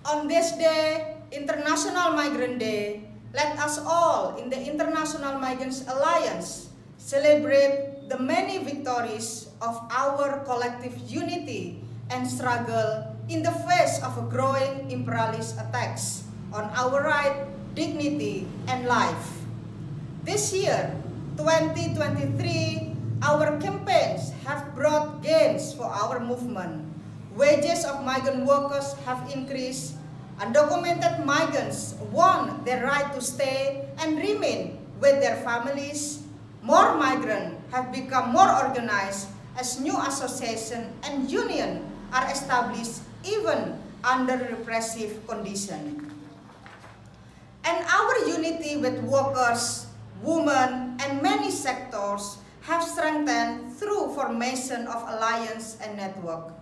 On this day, International Migrant Day, let us all in the International Migrants Alliance celebrate the many victories of our collective unity and struggle in the face of a growing imperialist attacks on our right, dignity, and life. This year, 2023, our campaigns have brought gains for our movement. Wages of migrant workers have increased. Undocumented migrants won their right to stay and remain with their families. More migrants have become more organized as new associations and unions are established even under repressive conditions. And our unity with workers, women, and many sectors have strengthened through formation of alliance and network.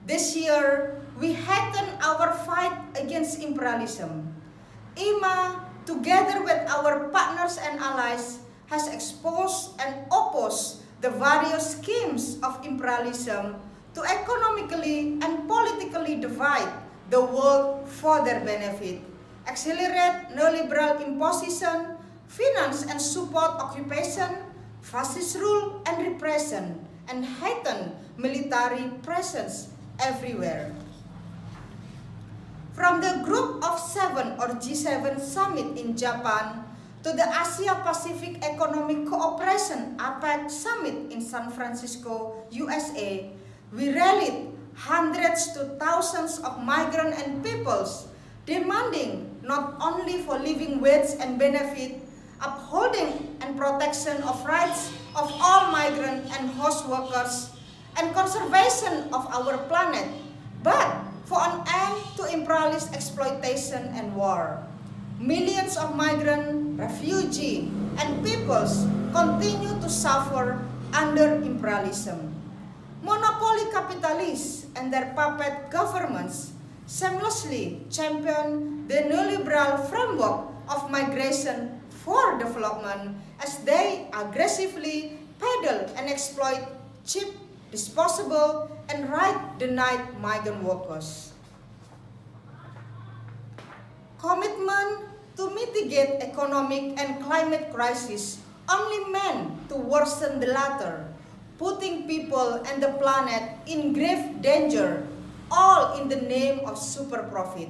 This year, we heighten our fight against imperialism. IMA, together with our partners and allies, has exposed and opposed the various schemes of imperialism to economically and politically divide the world for their benefit, accelerate neoliberal imposition, finance and support occupation, fascist rule and repression, and heighten military presence everywhere. From the Group of Seven or G7 summit in Japan to the Asia-Pacific Economic Cooperation APEC summit in San Francisco, USA, we rallied hundreds to thousands of migrants and peoples demanding not only for living wage and benefit, upholding and protection of rights of all migrant and host workers, and conservation of our planet, but for an end to imperialist exploitation and war. Millions of migrant, refugee, and peoples continue to suffer under imperialism. Monopoly capitalists and their puppet governments shamelessly champion the neoliberal framework of migration for development as they aggressively peddle and exploit cheap, disposable, and right-denied migrant workers. Commitment to mitigate economic and climate crisis only meant to worsen the latter, putting people and the planet in grave danger, all in the name of super profit.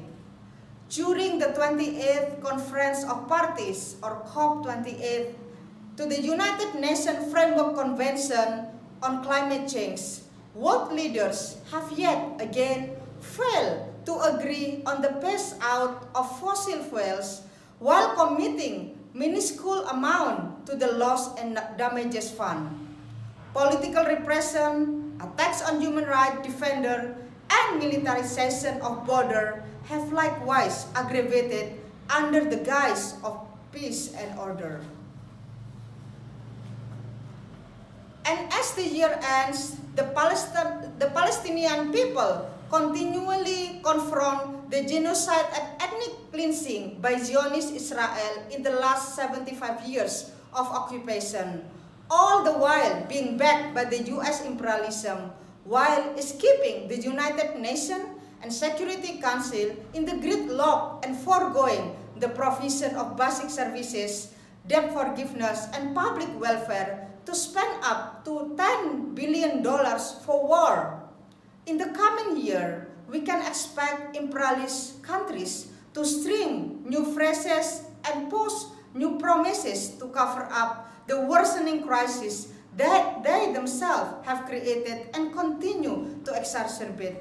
During the 28th Conference of Parties, or COP28, to the United Nations Framework Convention on Climate Change, world leaders have yet again failed to agree on the phase-out of fossil fuels while committing minuscule amount to the loss and damages fund. Political repression, attacks on human rights defenders, and militarization of border have likewise aggravated under the guise of peace and order. And as the year ends, the Palestinian people continually confront the genocide and ethnic cleansing by Zionist Israel in the last 75 years of occupation, all the while being backed by the US imperialism, while skipping the United Nations and Security Council in the gridlock and foregoing the provision of basic services, debt forgiveness, and public welfare to spend up to $10 billion for war. In the coming year, we can expect imperialist countries to string new phrases and post new promises to cover up the worsening crisis that they themselves have created and continue to exacerbate.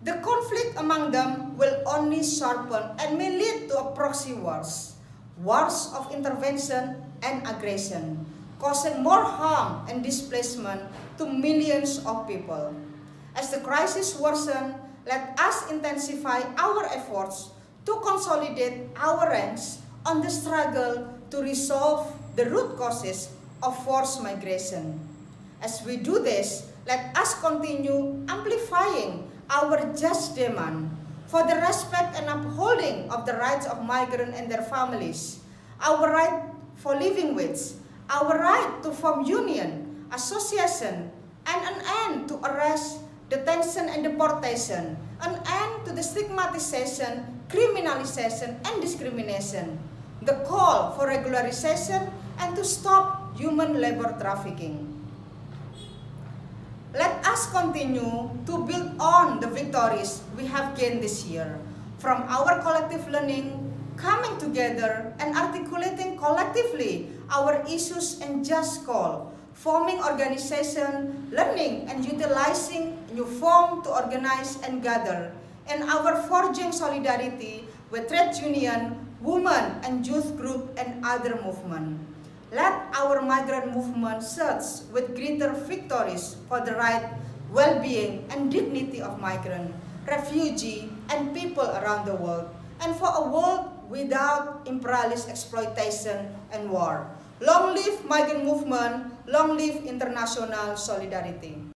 The conflict among them will only sharpen and may lead to a proxy wars, wars of intervention and aggression, causing more harm and displacement to millions of people. As the crisis worsens, let us intensify our efforts to consolidate our ranks on the struggle to resolve the root causes of forced migration. As we do this, let us continue amplifying our just demand for the respect and upholding of the rights of migrants and their families, our right for living wage, our right to form union, association, and an end to arrest, detention, and deportation, an end to the stigmatization, criminalization, and discrimination, the call for regularization, and to stop human labor trafficking. Let us continue to build on the victories we have gained this year from our collective learning, coming together and articulating collectively our issues and just call, forming organization, learning and utilizing new form to organize and gather, and our forging solidarity with trade union, women and youth group and other movement. Let our migrant movement search with greater victories for the right, well-being, and dignity of migrant, refugee, and people around the world, and for a world without imperialist exploitation and war. Long live migrant movement, long live international solidarity.